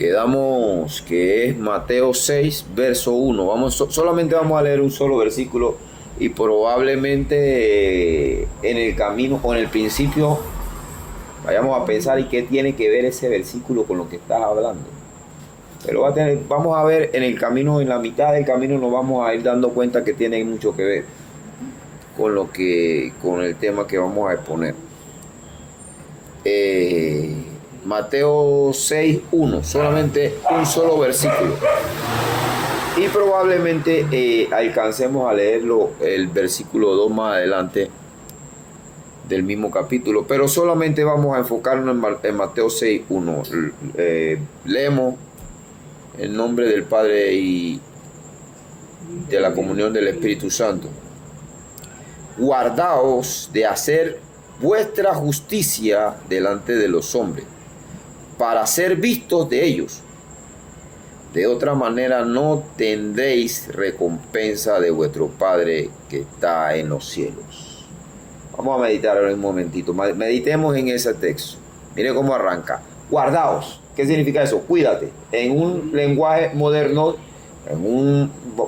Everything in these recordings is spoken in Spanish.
Quedamos que es Mateo 6, verso 1. Solamente vamos a leer un solo versículo y probablemente en el camino o en el principio vayamos a pensar y qué tiene que ver ese versículo con lo que estás hablando. Pero vamos a ver en el camino, en la mitad del camino nos vamos a ir dando cuenta que tiene mucho que ver con el tema que vamos a exponer. Mateo 6, 1, solamente un solo versículo. Y probablemente alcancemos a leerlo el versículo 2 más adelante del mismo capítulo, pero solamente vamos a enfocarnos en Mateo 6, 1. Leemos en nombre del Padre y de la comunión del Espíritu Santo. Guardaos de hacer vuestra justicia delante de los hombres, para ser vistos de ellos. De otra manera no tendréis recompensa de vuestro Padre que está en los cielos. Vamos a meditar ahora un momentito. Meditemos en ese texto. Mire cómo arranca. Guardaos. ¿Qué significa eso? Cuídate. En un lenguaje moderno,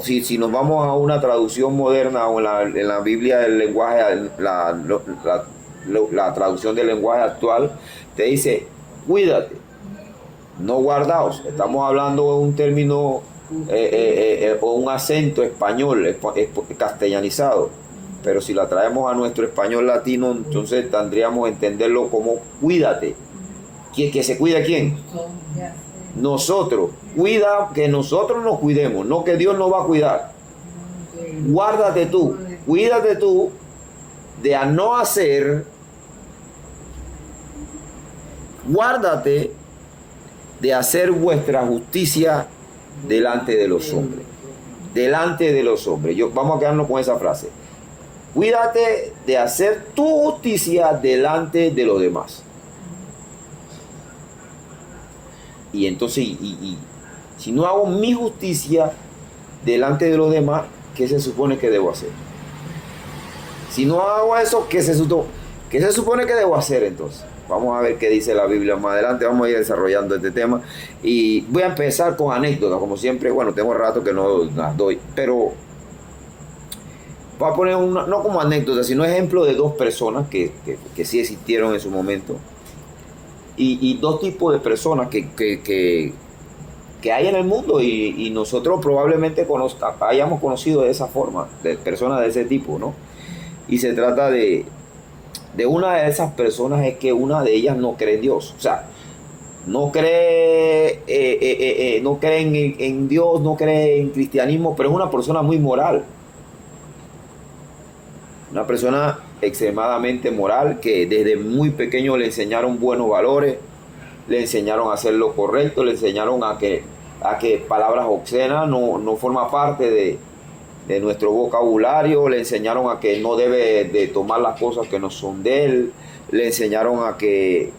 si nos vamos a una traducción moderna o en la Biblia del lenguaje, la traducción del lenguaje actual, te dice, cuídate, no guardaos. Estamos hablando de un término o un acento español, castellanizado. Pero si la traemos a nuestro español latino, entonces tendríamos que entenderlo como cuídate. ¿Que se cuida quién? Nosotros. Cuida, que nosotros nos cuidemos, no que Dios nos va a cuidar. Guárdate tú, cuídate tú de a no hacer. Guárdate de hacer vuestra justicia delante de los hombres. Delante de los hombres. Vamos a quedarnos con esa frase. Cuídate de hacer tu justicia delante de los demás. Y entonces, si no hago mi justicia delante de los demás, ¿qué se supone que debo hacer? Si no hago eso, ¿qué se supone que debo hacer entonces? Vamos a ver qué dice la Biblia más adelante. Vamos a ir desarrollando este tema. Y voy a empezar con anécdotas, como siempre. Bueno, tengo rato que no las doy, pero voy a poner no como anécdota, sino ejemplo de dos personas que sí existieron en su momento. Y dos tipos de personas que hay en el mundo y nosotros probablemente hayamos conocido de esa forma, de personas de ese tipo, ¿no? Y se trata de una de esas personas, es que una de ellas no cree en Dios. O sea, no cree en Dios, no cree en cristianismo, pero es una persona muy moral. Una persona extremadamente moral, que desde muy pequeño le enseñaron buenos valores, le enseñaron a hacer lo correcto, le enseñaron a que palabras obscenas no forma parte de nuestro vocabulario, le enseñaron a que no debe de tomar las cosas que no son de él, le enseñaron a que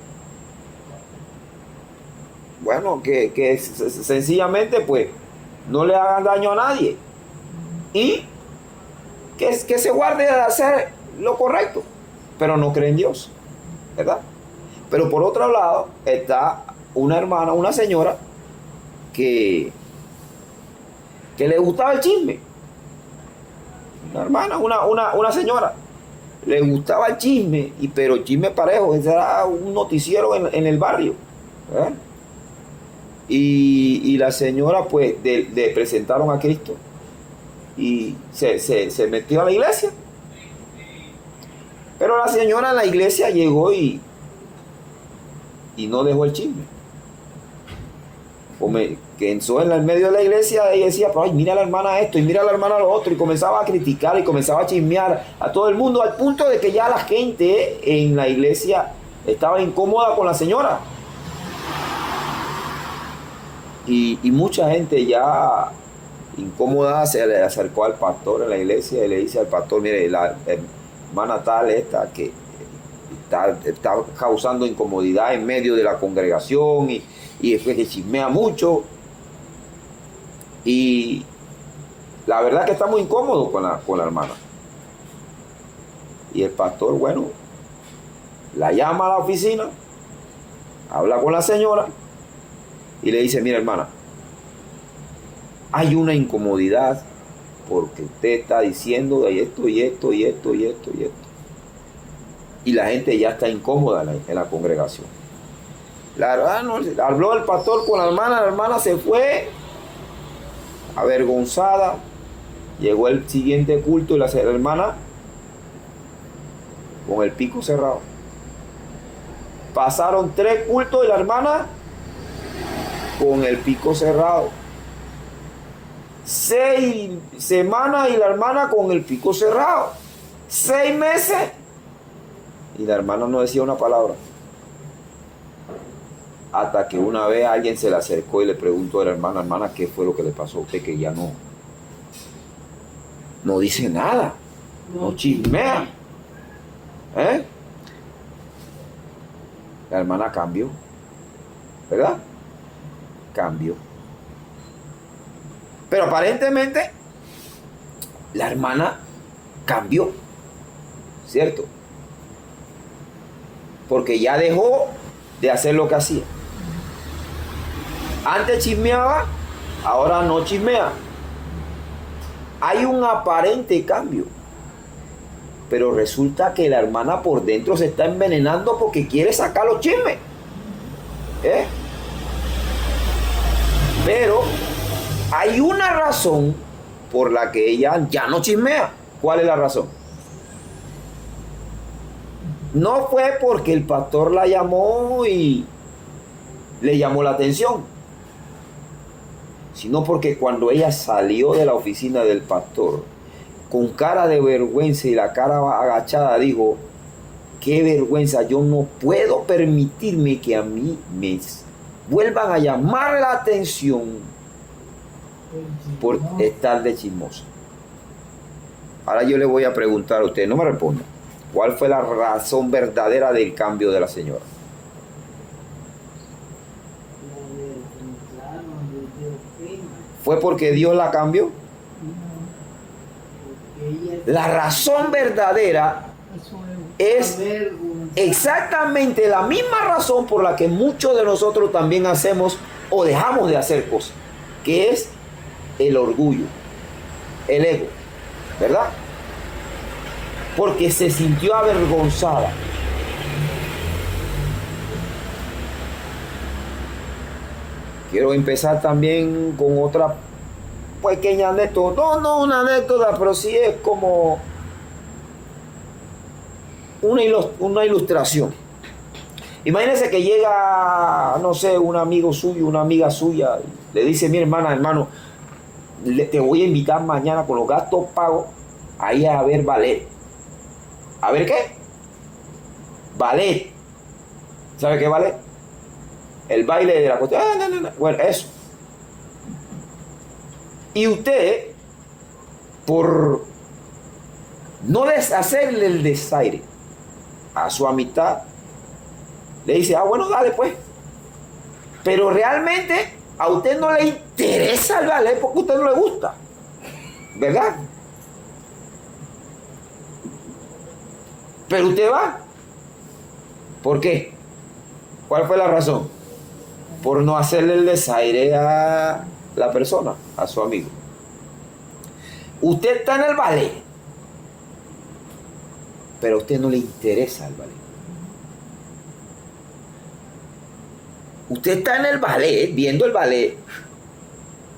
sencillamente pues no le hagan daño a nadie y que se guarde de hacer lo correcto, pero no cree en Dios, ¿verdad? Pero por otro lado está una hermana, una señora que le gustaba el chisme. Una hermana, una señora, le gustaba el chisme, pero chisme parejo, ese era un noticiero en el barrio, ¿verdad? Y la señora pues le presentaron a Cristo y se metió a la iglesia. Pero la señora en la iglesia llegó y no dejó el chisme. Que en el medio de la iglesia ella decía, pero ay, mira a la hermana esto y mira a la hermana lo otro, y comenzaba a criticar y comenzaba a chismear a todo el mundo, al punto de que ya la gente en la iglesia estaba incómoda con la señora. Y mucha gente ya incómoda se le acercó al pastor en la iglesia y le dice al pastor, mire, la hermana tal esta que está causando incomodidad en medio de la congregación y después que chismea mucho, y la verdad que está muy incómodo con la hermana. Y el pastor, bueno, la llama a la oficina, habla con la señora y le dice, mira hermana, hay una incomodidad porque usted está diciendo de esto y esto y esto y esto y esto. Y la gente ya está incómoda en la congregación. La hermana, habló el pastor con la hermana se fue avergonzada. Llegó el siguiente culto y la hermana con el pico cerrado. Pasaron 3 cultos y la hermana con el pico cerrado. 6 semanas y la hermana con el pico cerrado. 6 meses y la hermana no decía una palabra. Hasta que una vez alguien se le acercó y le preguntó a la hermana, ¿qué fue lo que le pasó a usted que ya no dice nada? No chismea. La hermana cambió, ¿verdad? Cambió. Pero aparentemente la hermana cambió, ¿cierto? Porque ya dejó de hacer lo que hacía. Antes chismeaba, ahora no chismea. Hay un aparente cambio. Pero resulta que la hermana por dentro se está envenenando porque quiere sacar los chismes. Pero hay una razón por la que ella ya no chismea. ¿Cuál es la razón? No fue porque el pastor la llamó y le llamó la atención, sino porque cuando ella salió de la oficina del pastor, con cara de vergüenza y la cara agachada, dijo, qué vergüenza, yo no puedo permitirme que a mí me vuelvan a llamar la atención por estar de chismosa. Ahora yo le voy a preguntar a usted, no me responda, ¿cuál fue la razón verdadera del cambio de la señora? ¿Fue porque Dios la cambió? La razón verdadera es exactamente la misma razón por la que muchos de nosotros también hacemos o dejamos de hacer cosas, que es el orgullo, el ego, ¿verdad? Porque se sintió avergonzada. Quiero empezar también con otra pequeña anécdota. No una anécdota, pero sí es como una ilustración. Imagínense que llega, no sé, un amigo suyo, una amiga suya, le dice, mi hermano, te voy a invitar mañana con los gastos pagos ahí a ver ballet. ¿A ver qué? Ballet. ¿Sabe qué ballet? El baile de la cuestión. No. Bueno, eso. Y usted, por no hacerle el desaire a su amistad, le dice, bueno, dale pues. Pero realmente a usted no le interesa el ballet porque a usted no le gusta. ¿Verdad? Pero usted va. ¿Por qué? ¿Cuál fue la razón? Por no hacerle el desaire a la persona, a su amigo. Usted está en el ballet, pero a usted no le interesa el ballet. Usted está en el ballet, viendo el ballet,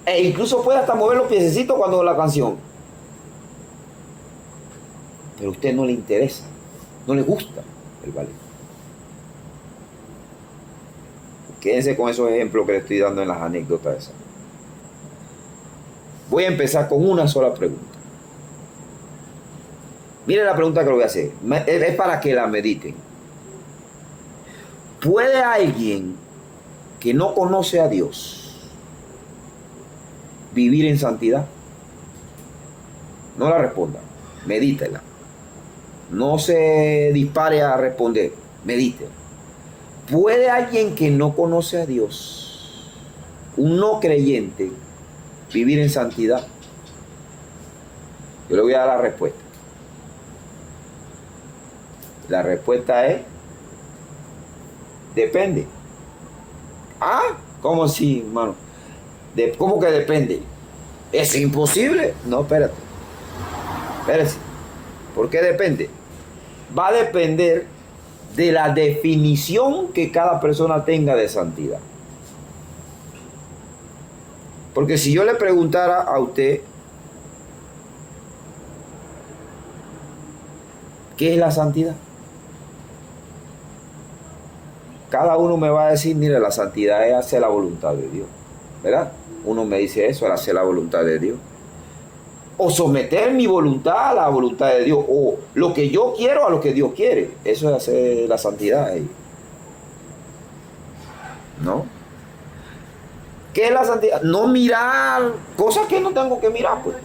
e incluso puede hasta mover los piececitos cuando la canción. Pero a usted no le interesa, no le gusta el ballet. Quédense con esos ejemplos que le estoy dando en las anécdotas esas. Voy a empezar con una sola pregunta. Mire la pregunta que le voy a hacer. Es para que la mediten. ¿Puede alguien que no conoce a Dios vivir en santidad? No la responda. Medítela. No se dispare a responder. Medítela. ¿Puede alguien que no conoce a Dios, un no creyente, vivir en santidad? Yo le voy a dar la respuesta. La respuesta es, depende. ¿Cómo así, hermano? ¿Cómo que depende? ¿Es imposible? No, espérate. Espérate. ¿Por qué depende? Va a depender de la definición que cada persona tenga de santidad. Porque si yo le preguntara a usted, ¿qué es la santidad? Cada uno me va a decir, mire, la santidad es hacer la voluntad de Dios, ¿verdad? Uno me dice eso, hacer la voluntad de Dios. O someter mi voluntad a la voluntad de Dios, o lo que yo quiero a lo que Dios quiere. Eso es hacer la santidad ahí. ¿No? ¿Qué es la santidad? No mirar cosas que no tengo que mirar, pues.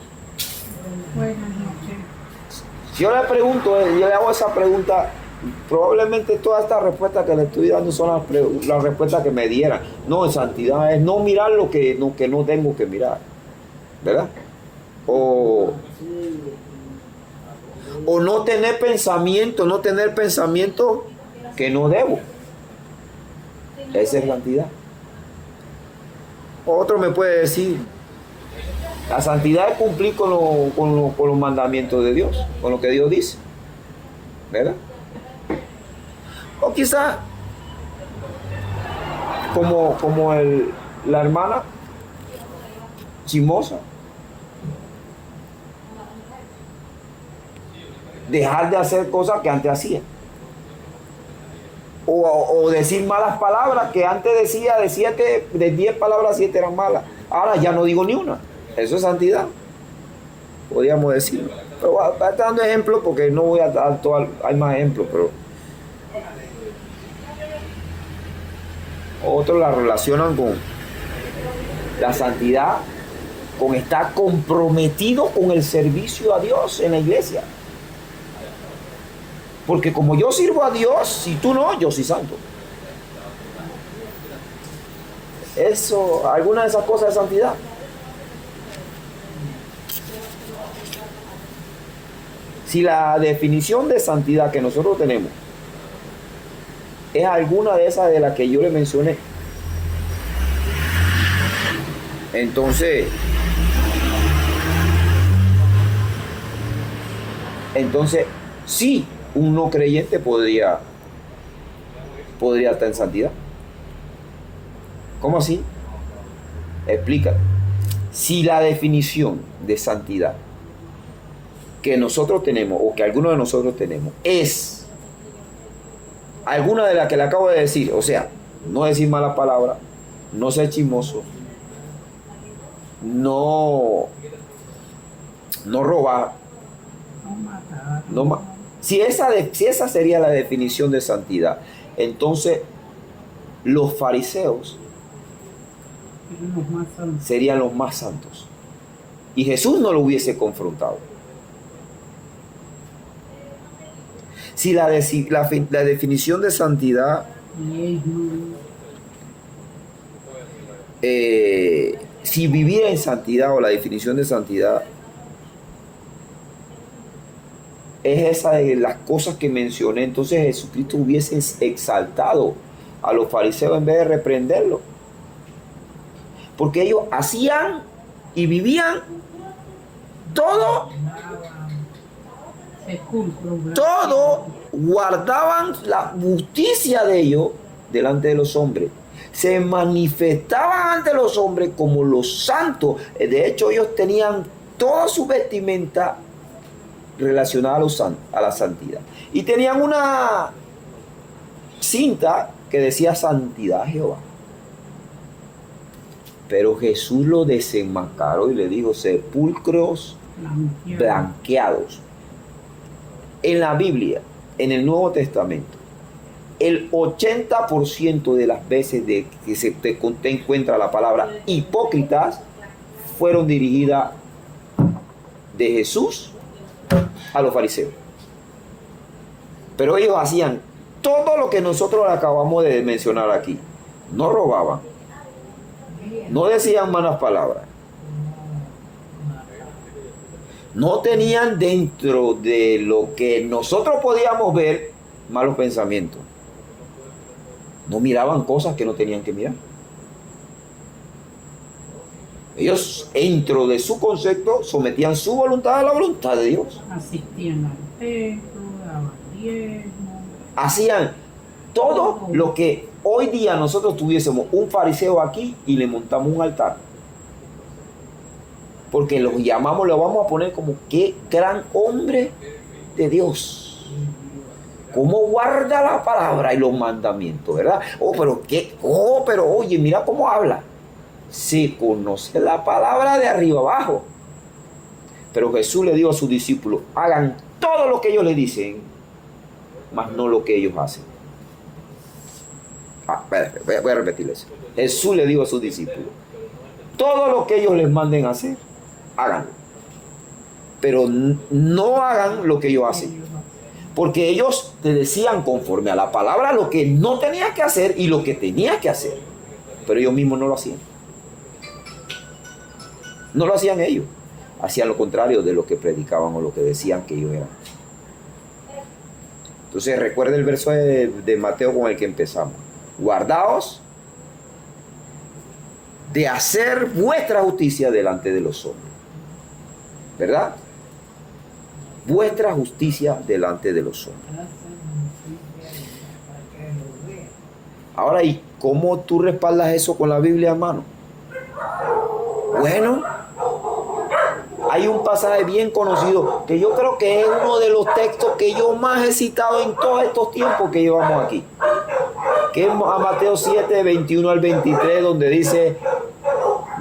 Buenas noches. Si yo le pregunto, yo le hago esa pregunta, probablemente todas estas respuestas que le estoy dando son las respuestas que me dieran. No, santidad es no mirar lo que no tengo que mirar, ¿verdad? O no tener pensamiento que no debo. Esa es santidad. Otro me puede decir, la santidad es cumplir con los mandamientos de Dios, con lo que Dios dice, ¿verdad? O quizá como la hermana chismosa, dejar de hacer cosas que antes hacía, o decir malas palabras que antes decía de 10 palabras 7 eran malas, ahora ya no digo ni una. Eso es santidad, podríamos decirlo. Pero voy a estar dando ejemplos porque no voy a dar hay más ejemplos, pero otros la relacionan con la santidad, con estar comprometido con el servicio a Dios en la iglesia. Porque como yo sirvo a Dios, si tú no, yo soy santo. Eso, alguna de esas cosas de santidad. Si la definición de santidad que nosotros tenemos es alguna de esas de las que yo le mencioné, entonces sí, un no creyente podría estar en santidad. ¿Cómo así? Explícalo. Si la definición de santidad que nosotros tenemos, o que algunos de nosotros tenemos, es alguna de las que le acabo de decir, o sea, no decir malas palabras, no ser chismoso, no robar, si esa sería la definición de santidad, entonces los fariseos serían los más santos y Jesús no lo hubiese confrontado. Si la definición de santidad si vivir en santidad, o la definición de santidad es esa de las cosas que mencioné, entonces Jesucristo hubiese exaltado a los fariseos en vez de reprenderlos, porque ellos hacían y vivían todo, guardaban la justicia de ellos delante de los hombres, se manifestaban ante los hombres como los santos. De hecho, ellos tenían toda su vestimenta relacionada a la santidad, y tenían una cinta que decía santidad a Jehová. Pero Jesús lo desenmascaró y le dijo sepulcros blanqueados. En la Biblia, en el Nuevo Testamento, el 80% de las veces que se te encuentra la palabra hipócritas fueron dirigidas de Jesús a los fariseos. Pero ellos hacían todo lo que nosotros acabamos de mencionar aquí. No robaban, no decían malas palabras, no tenían dentro de lo que nosotros podíamos ver malos pensamientos, no miraban cosas que no tenían que mirar. Ellos, dentro de su concepto, sometían su voluntad a la voluntad de Dios. Asistían al templo, daban diezmo. Hacían todo lo que hoy día nosotros tuviésemos un fariseo aquí y le montamos un altar. Porque lo llamamos, lo vamos a poner como qué gran hombre de Dios. Cómo guarda la palabra y los mandamientos, ¿verdad? Pero oye, mira cómo habla. Se conoce la palabra de arriba abajo. Pero Jesús le dijo a sus discípulos, hagan todo lo que ellos le dicen, mas no lo que ellos hacen. Voy a repetir eso. Jesús le dijo a sus discípulos, todo lo que ellos les manden hacer, háganlo. Pero no hagan lo que ellos hacen. Porque ellos te decían conforme a la palabra lo que no tenías que hacer y lo que tenías que hacer. Pero ellos mismos no lo hacían. No lo hacían ellos. Hacían lo contrario de lo que predicaban o lo que decían que ellos eran. Entonces recuerda el verso de Mateo con el que empezamos. Guardaos de hacer vuestra justicia delante de los hombres. ¿Verdad? Vuestra justicia delante de los hombres. Ahora, ¿y cómo tú respaldas eso con la Biblia, hermano? Bueno, hay un pasaje bien conocido que yo creo que es uno de los textos que yo más he citado en todos estos tiempos que llevamos aquí. Que es a Mateo 7, 21 al 23, donde dice,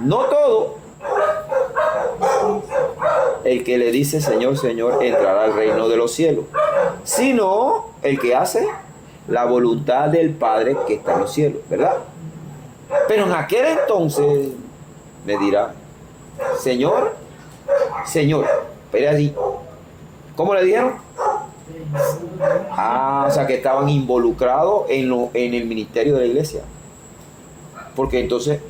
no todo el que le dice Señor, Señor, entrará al reino de los cielos, sino el que hace la voluntad del Padre que está en los cielos, ¿verdad? Pero en aquel entonces me dirá, Señor, Señor, pero así, ¿cómo le dijeron? O sea que estaban involucrados en el ministerio de la iglesia, porque entonces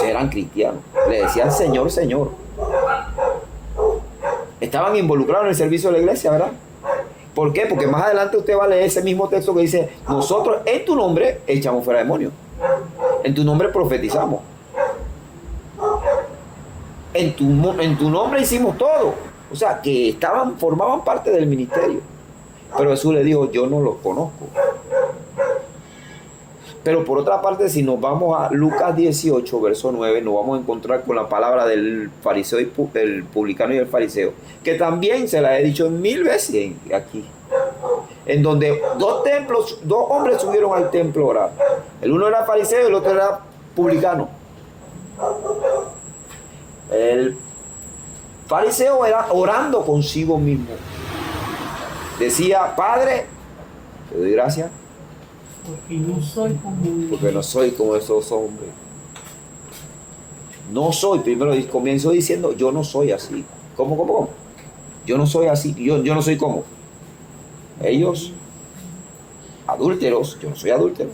eran cristianos, le decían Señor, Señor. Estaban involucrados en el servicio de la iglesia, ¿verdad? ¿Por qué? Porque más adelante usted va a leer ese mismo texto que dice, nosotros en tu nombre echamos fuera demonios, en tu nombre profetizamos, en tu nombre hicimos todo. O sea, que formaban parte del ministerio. Pero Jesús le dijo, yo no los conozco. Pero por otra parte, si nos vamos a Lucas 18, verso 9, nos vamos a encontrar con la palabra del fariseo, el publicano y el fariseo, que también se la he dicho 1000 veces aquí, en donde dos hombres subieron al templo a orar. El uno era fariseo y el otro era publicano. El fariseo era orando consigo mismo. Decía, Padre, te doy gracias porque no soy como esos hombres. No soy, primero comienzo diciendo, yo no soy así. ¿Cómo? Yo no soy así, yo no soy como ellos, adúlteros. Yo no soy adúltero.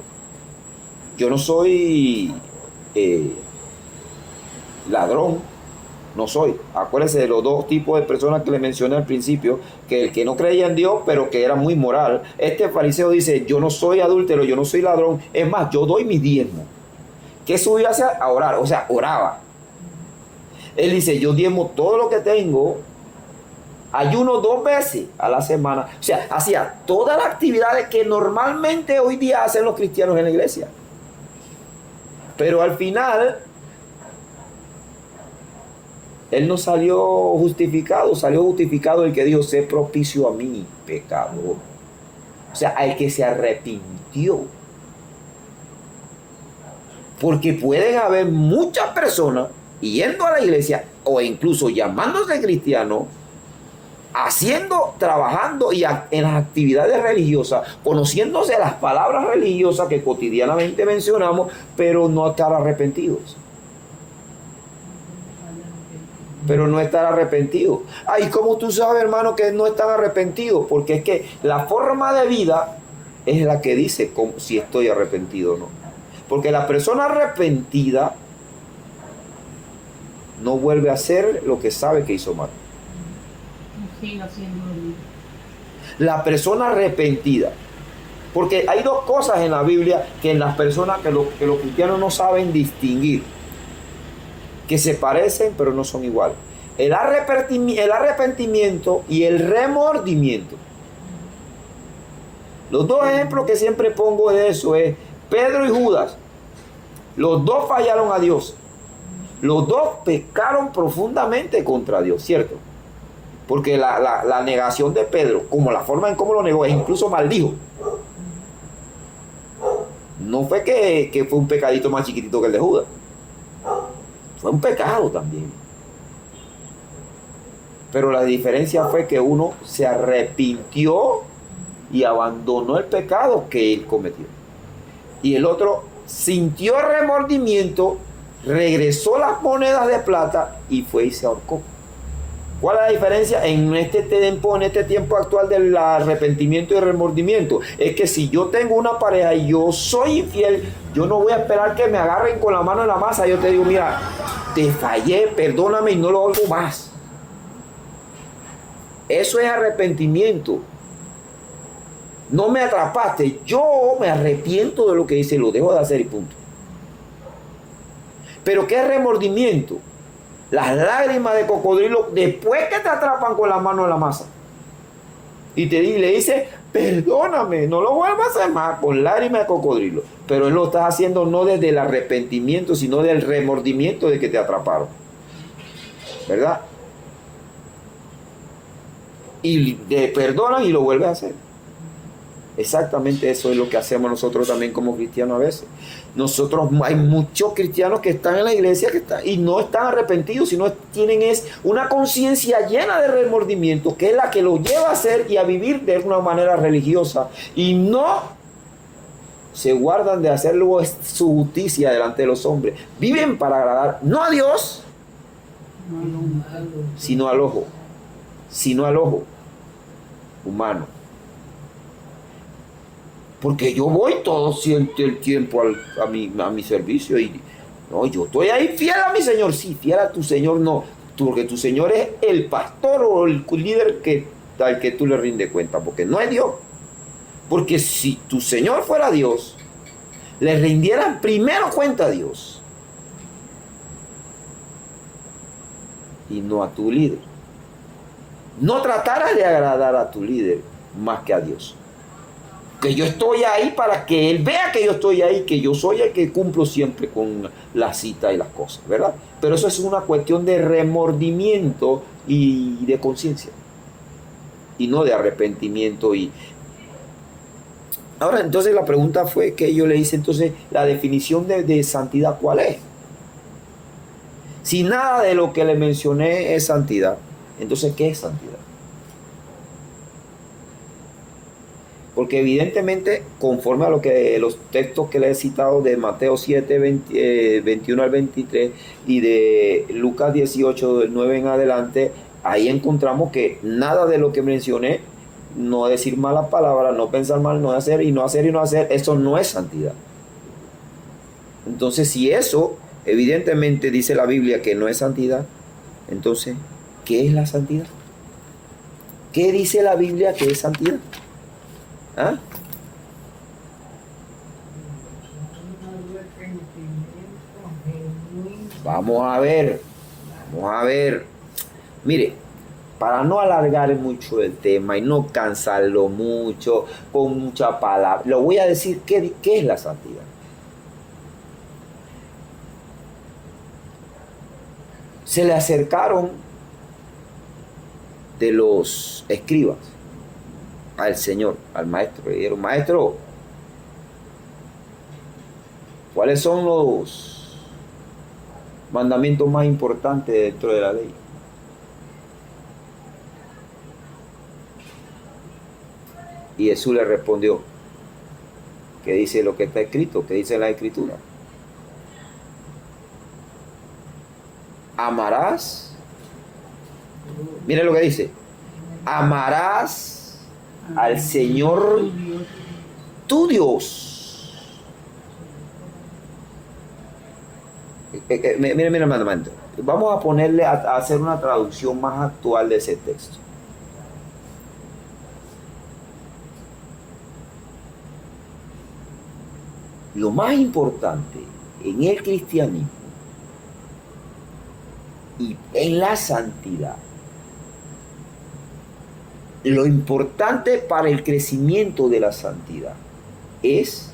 Yo no soy ladrón. No soy. Acuérdense de los dos tipos de personas que le mencioné al principio, que el que no creía en Dios, pero que era muy moral. Este fariseo dice, yo no soy adúltero, yo no soy ladrón. Es más, yo doy mis diezmos. ¿Qué subía a orar? O sea, oraba. Él dice, yo diezmo todo lo que tengo, ayuno 2 veces a la semana. O sea, hacía todas las actividades que normalmente hoy día hacen los cristianos en la iglesia. Pero al final, él no salió justificado, salió justificado el que dijo, sé propicio a mí, pecador. O sea, al que se arrepintió. Porque pueden haber muchas personas yendo a la iglesia o incluso llamándose cristianos, trabajando en las actividades religiosas, conociéndose las palabras religiosas que cotidianamente mencionamos, pero no estar arrepentidos. Pero no estar arrepentido. ¿Y cómo tú sabes, hermano, que no están arrepentidos? Porque es que la forma de vida es la que dice si estoy arrepentido o no. Porque la persona arrepentida no vuelve a hacer lo que sabe que hizo mal. La persona arrepentida. Porque hay dos cosas en la Biblia que en las personas, que los cristianos no saben distinguir. que se parecen pero no son iguales. El arrepentimiento y el remordimiento. Los dos ejemplos que siempre pongo de eso es Pedro y Judas. Los dos fallaron a Dios. Los dos pecaron profundamente contra Dios, ¿cierto? Porque la negación de Pedro, como la forma en cómo lo negó, es incluso maldijo. No fue que fue un pecadito más chiquitito que el de Judas. Fue un pecado también. Pero la diferencia fue que uno se arrepintió y abandonó el pecado que él cometió. Y el otro sintió remordimiento, regresó las monedas de plata y fue y se ahorcó. ¿Cuál es la diferencia en este tiempo actual del arrepentimiento y remordimiento? Es que si yo tengo una pareja y yo soy infiel, yo no voy a esperar que me agarren con la mano en la masa. Yo te digo, mira, te fallé, perdóname y no lo hago más. Eso es arrepentimiento. No me atrapaste, yo me arrepiento de lo que hice, lo dejo de hacer y punto. Pero ¿qué es remordimiento? Las lágrimas de cocodrilo después que te atrapan con la mano en la masa. Y le dice, perdóname, no lo vuelvas a hacer más, con lágrimas de cocodrilo. Pero él lo está haciendo no desde el arrepentimiento, sino del remordimiento de que te atraparon. ¿Verdad? Y te perdonan y lo vuelves a hacer. Exactamente eso es lo que hacemos nosotros también como cristianos a veces. Nosotros, hay muchos cristianos que están en la iglesia y no están arrepentidos, sino tienen una conciencia llena de remordimiento, que es la que los lleva a hacer y a vivir de una manera religiosa, y no se guardan de hacer luego su justicia delante de los hombres. Viven para agradar no a Dios, sino al ojo humano. Porque yo voy todo el tiempo a mi servicio y no, yo estoy ahí fiel a mi Señor. Sí, fiel a tu Señor no, porque tu Señor es el pastor o el líder al que tú le rindes cuenta, porque no es Dios. Porque si tu Señor fuera Dios, le rindieran primero cuenta a Dios y no a tu líder. No trataras de agradar a tu líder más que a Dios. Que yo estoy ahí para que él vea que yo estoy ahí, que yo soy el que cumplo siempre con la cita y las cosas, ¿verdad? Pero eso es una cuestión de remordimiento y de conciencia, y no de arrepentimiento. Y ahora, entonces la pregunta fue que yo le hice, entonces, la definición de santidad, ¿cuál es? Si nada de lo que le mencioné es santidad, entonces, ¿qué es santidad? Porque evidentemente, conforme a los textos que le he citado de Mateo 7, 21 al 23 y de Lucas 18, del 9 en adelante, ahí encontramos que nada de lo que mencioné, no decir malas palabras, no pensar mal, no hacer y no hacer y no hacer, eso no es santidad. Entonces, si eso evidentemente dice la Biblia que no es santidad, entonces, ¿qué es la santidad? ¿Qué dice la Biblia que es santidad? ¿Ah? Vamos a ver. Mire, para no alargar mucho el tema y no cansarlo mucho con mucha palabra, lo voy a decir qué es la santidad. Se le acercaron de los escribas al Señor, al maestro, y dijeron: maestro, ¿cuáles son los mandamientos más importantes dentro de la ley? Y Jesús le respondió: ¿qué dice lo que está escrito? ¿Qué dice la Escritura? Amarás. Mire lo que dice: amarás al Señor tu Dios. Mire, mandamiento. Vamos a ponerle a hacer una traducción más actual de ese texto. Lo más importante en el cristianismo Y en la santidad, lo importante para el crecimiento de la santidad es: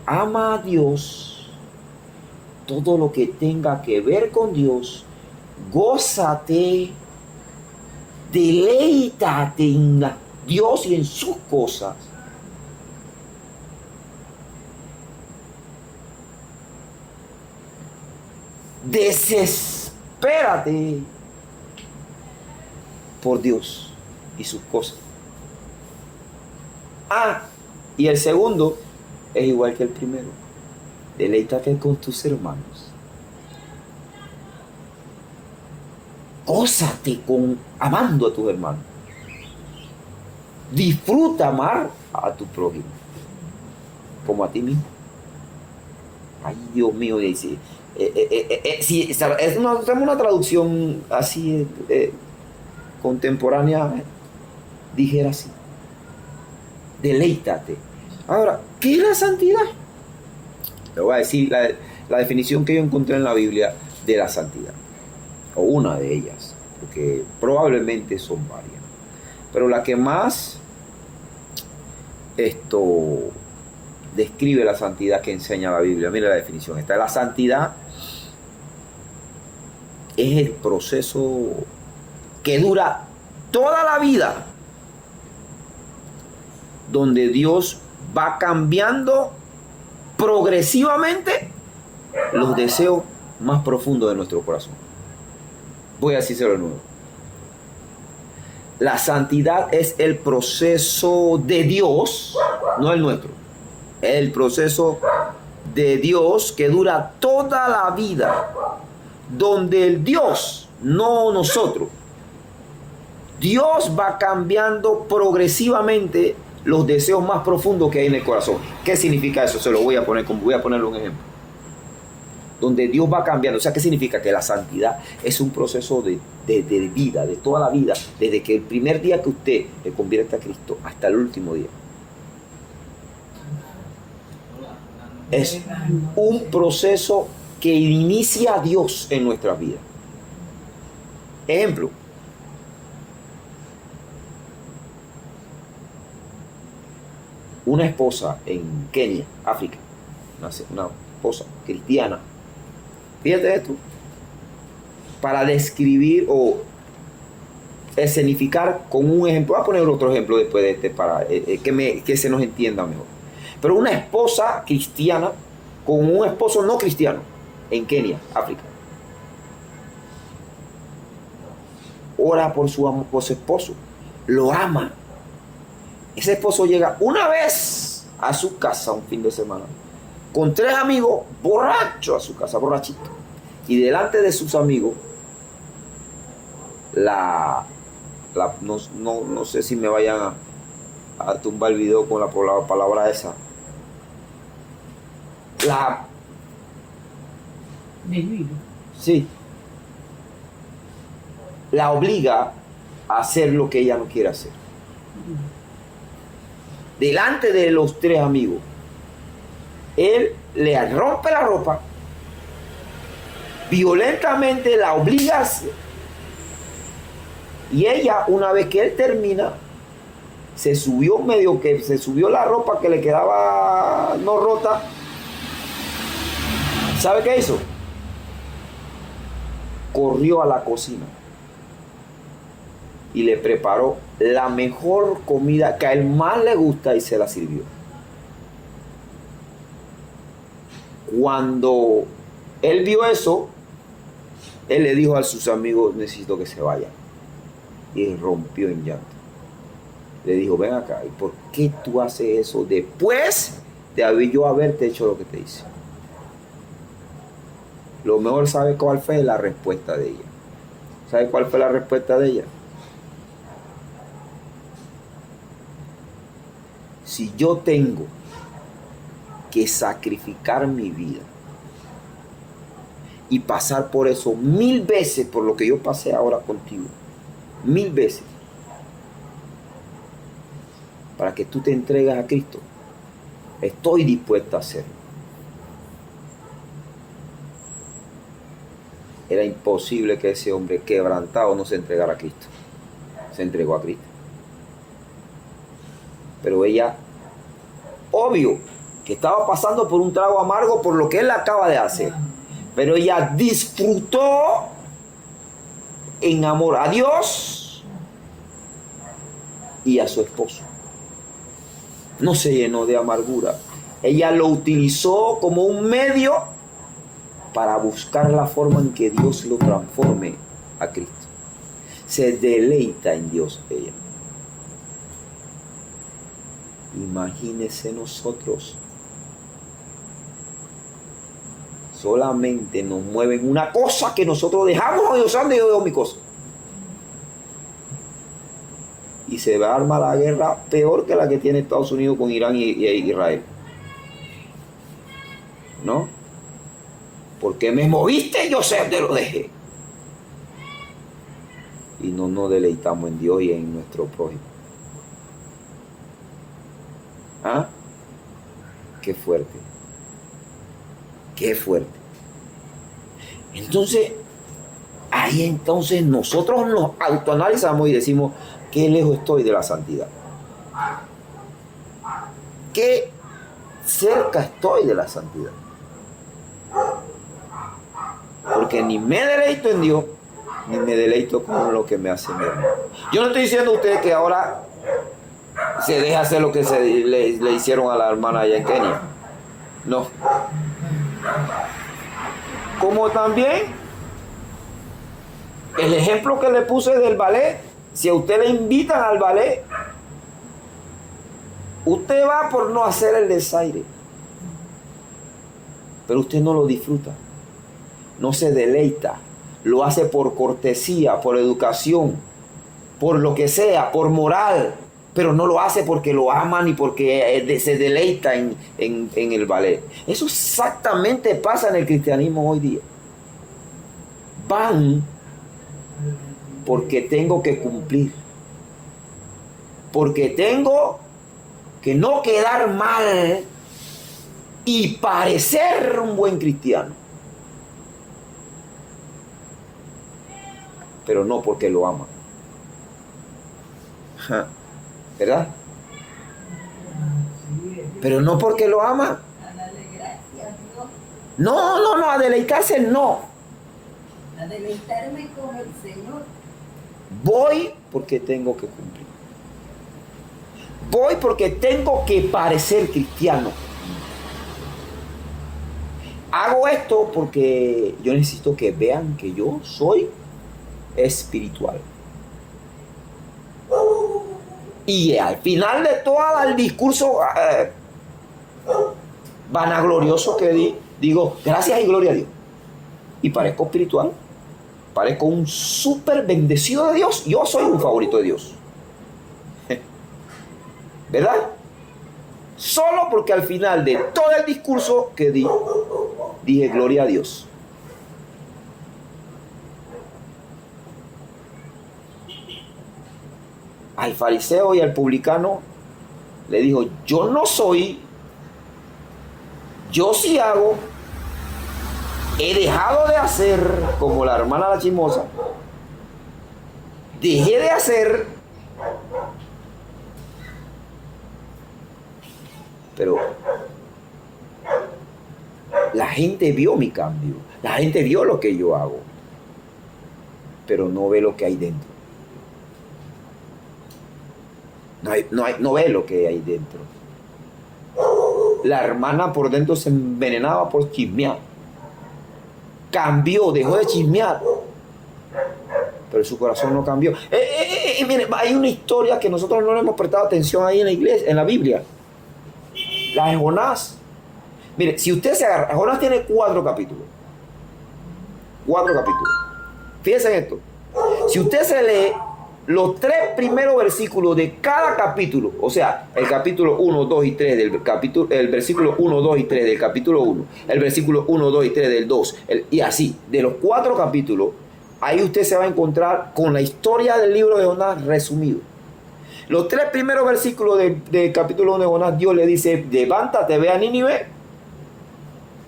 ama a Dios, todo lo que tenga que ver con Dios, gózate, deleítate en Dios y en sus cosas. Desespérate por Dios y sus cosas. Y el segundo es igual que el primero: deleítate con tus hermanos. Gózate amando a tus hermanos. Disfruta amar a tu prójimo como a ti mismo. Ay, Dios mío, dice. Si es una traducción así contemporánea, dijera así: deleítate. Ahora, ¿qué es la santidad? Le voy a decir la definición que yo encontré en la Biblia de la santidad, o una de ellas, porque probablemente son varias, pero la que más describe la santidad que enseña la Biblia. Mira la definición. La santidad es el proceso que dura toda la vida, donde Dios va cambiando progresivamente los deseos más profundos de nuestro corazón. Voy a decírselo de nuevo. La santidad es el proceso de Dios, no el nuestro. Es el proceso de Dios que dura toda la vida, donde el Dios, no nosotros, Dios va cambiando progresivamente los deseos más profundos que hay en el corazón. ¿Qué significa eso? Se lo voy a ponerlo un ejemplo. Donde Dios va cambiando. O sea, ¿qué significa? Que la santidad es un proceso de vida, de toda la vida, desde que el primer día que usted le convierte a Cristo hasta el último día. Es un proceso que inicia a Dios en nuestras vidas. Ejemplo: una esposa en Kenia, África, una esposa cristiana. Fíjate esto, para describir o escenificar con un ejemplo. Voy a poner otro ejemplo después de este para que se nos entienda mejor. Pero una esposa cristiana con un esposo no cristiano en Kenia, África. Ora por su esposo, lo ama. Ese esposo llega una vez a su casa un fin de semana con 3 amigos borrachos a su casa, borrachito. Y delante de sus amigos, no sé si me vayan a tumbar el video con la palabra esa. Sí. La obliga a hacer lo que ella no quiere hacer. Delante de los 3 amigos, él le rompe la ropa, violentamente la obliga a hacer, y ella, una vez que él termina, se subió la ropa que le quedaba no rota. ¿Sabe qué hizo? Corrió a la cocina y le preparó la mejor comida que a él más le gusta y se la sirvió. Cuando él vio eso, él le dijo a sus amigos: necesito que se vayan. Y rompió en llanto. Le dijo: ven acá, ¿y por qué tú haces eso después de yo haberte hecho lo que te hice? Lo mejor, ¿sabe cuál fue la respuesta de ella? ¿Sabe cuál fue la respuesta de ella? Si yo tengo que sacrificar mi vida y pasar por eso 1000 veces, por lo que yo pasé ahora contigo, 1000 veces, para que tú te entregues a Cristo, estoy dispuesta a hacerlo. Era imposible que ese hombre quebrantado no se entregara a Cristo. Se entregó a Cristo. Pero ella, obvio, que estaba pasando por un trago amargo por lo que él acaba de hacer. Pero ella disfrutó en amor a Dios y a su esposo. No se llenó de amargura. Ella lo utilizó como un medio para buscar la forma en que Dios lo transforme a Cristo. Se deleita en Dios ella. Imagínese nosotros. Solamente nos mueven una cosa que nosotros dejamos a Dios santo y yo dejo mi cosa. Y se va a armar la guerra peor que la que tiene Estados Unidos con Irán y Israel. ¿No? Porque me moviste, yo sé dónde lo dejé. Y no nos deleitamos en Dios y en nuestro prójimo. ¿Ah? Qué fuerte. Qué fuerte. Entonces, ahí entonces nosotros nos autoanalizamos y decimos, qué lejos estoy de la santidad. Qué cerca estoy de la santidad. Porque ni me deleito en Dios, ni me deleito con lo que me hace mi hermano. Yo no estoy diciendo a ustedes que ahora se deja hacer lo que le hicieron a la hermana allá en Kenia. No. Como también el ejemplo que le puse del ballet, si a usted le invitan al ballet, usted va por no hacer el desaire, pero usted no lo disfruta, no se deleita, lo hace por cortesía, por educación, por lo que sea, por moral, pero no lo hace porque lo ama ni porque se deleita en el ballet. Eso exactamente pasa en el cristianismo hoy día. Van porque tengo que cumplir, porque tengo que no quedar mal y parecer un buen cristiano, pero no porque lo ama. ¿Verdad? Pero no porque lo ama. No, a deleitarse no. A deleitarme con el Señor. Voy porque tengo que cumplir. Voy porque tengo que parecer cristiano. Hago esto porque yo necesito que vean que yo soy espiritual. Y al final de todo el discurso vanaglorioso que digo, gracias y gloria a Dios. Y parezco espiritual. Parezco un súper bendecido de Dios. Yo soy un favorito de Dios. ¿Verdad? Solo porque al final de todo el discurso que dije gloria a Dios. Al fariseo y al publicano le dijo, yo no soy, yo sí hago, he dejado de hacer, como la hermana la chismosa, dejé de hacer, pero la gente vio mi cambio, la gente vio lo que yo hago, pero no ve lo que hay dentro. No ve lo que hay dentro. La hermana por dentro se envenenaba por chismear. Cambió, dejó de chismear, pero su corazón no cambió. Miren, hay una historia que nosotros no le hemos prestado atención ahí en la iglesia, en la Biblia. La de Jonás. Mire, si usted se agarra, Jonás tiene 4 capítulos. 4 capítulos. Fíjense en esto. Si usted se lee los 3 primeros versículos de cada capítulo, o sea, el capítulo 1, 2 y 3 del capítulo, el versículo 1, 2 y 3 del capítulo 1, el versículo 1, 2 y 3 del 2, y así, de los 4 capítulos, ahí usted se va a encontrar con la historia del libro de Jonás resumido. Los 3 primeros versículos del capítulo 1 de Jonás, Dios le dice, levántate, ve a Nínive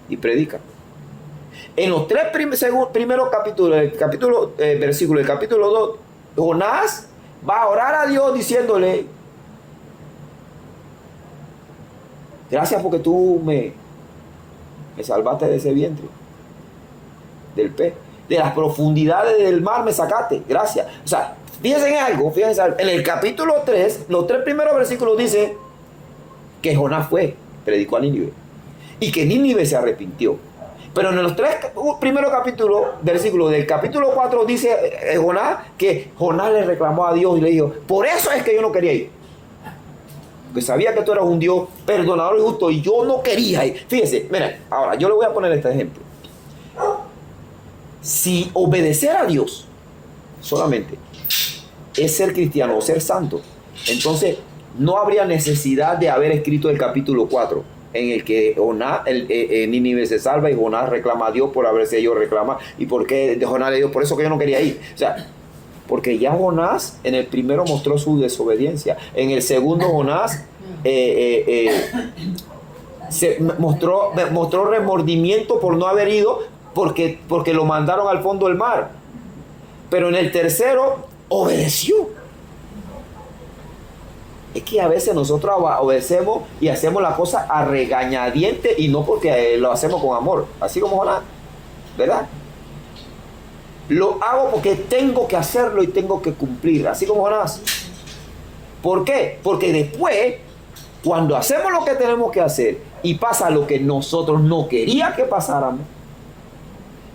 y predica. En los tres primeros capítulos, versículo del capítulo 2, Jonás va a orar a Dios diciéndole: gracias porque tú me salvaste de ese vientre, del pez, de las profundidades del mar me sacaste, gracias. O sea, fíjense en algo, en el capítulo 3, los tres primeros versículos dice que Jonás predicó a Nínive, y que Nínive se arrepintió. Pero en los tres primeros versículos del capítulo 4 dice Jonás que Jonás le reclamó a Dios y le dijo: por eso es que yo no quería ir, porque sabía que tú eras un Dios perdonador y justo, y yo no quería ir. Fíjense, miren, ahora yo le voy a poner este ejemplo. Si obedecer a Dios solamente es ser cristiano o ser santo, entonces no habría necesidad de haber escrito el capítulo 4, en el que Nínive se salva y Jonás reclama a Dios por haberse ellos reclamado. ¿Y por qué Jonás le dijo: por eso que yo no quería ir? O sea, porque ya Jonás en el primero mostró su desobediencia. En el segundo Jonás mostró remordimiento por no haber ido, porque lo mandaron al fondo del mar. Pero en el tercero obedeció. Es que a veces nosotros obedecemos y hacemos la cosa a regañadientes, y no porque lo hacemos con amor, así como Jonás, ¿verdad? Lo hago porque tengo que hacerlo y tengo que cumplir, así como Jonás. ¿Por qué? Porque después, cuando hacemos lo que tenemos que hacer y pasa lo que nosotros no queríamos que pasáramos,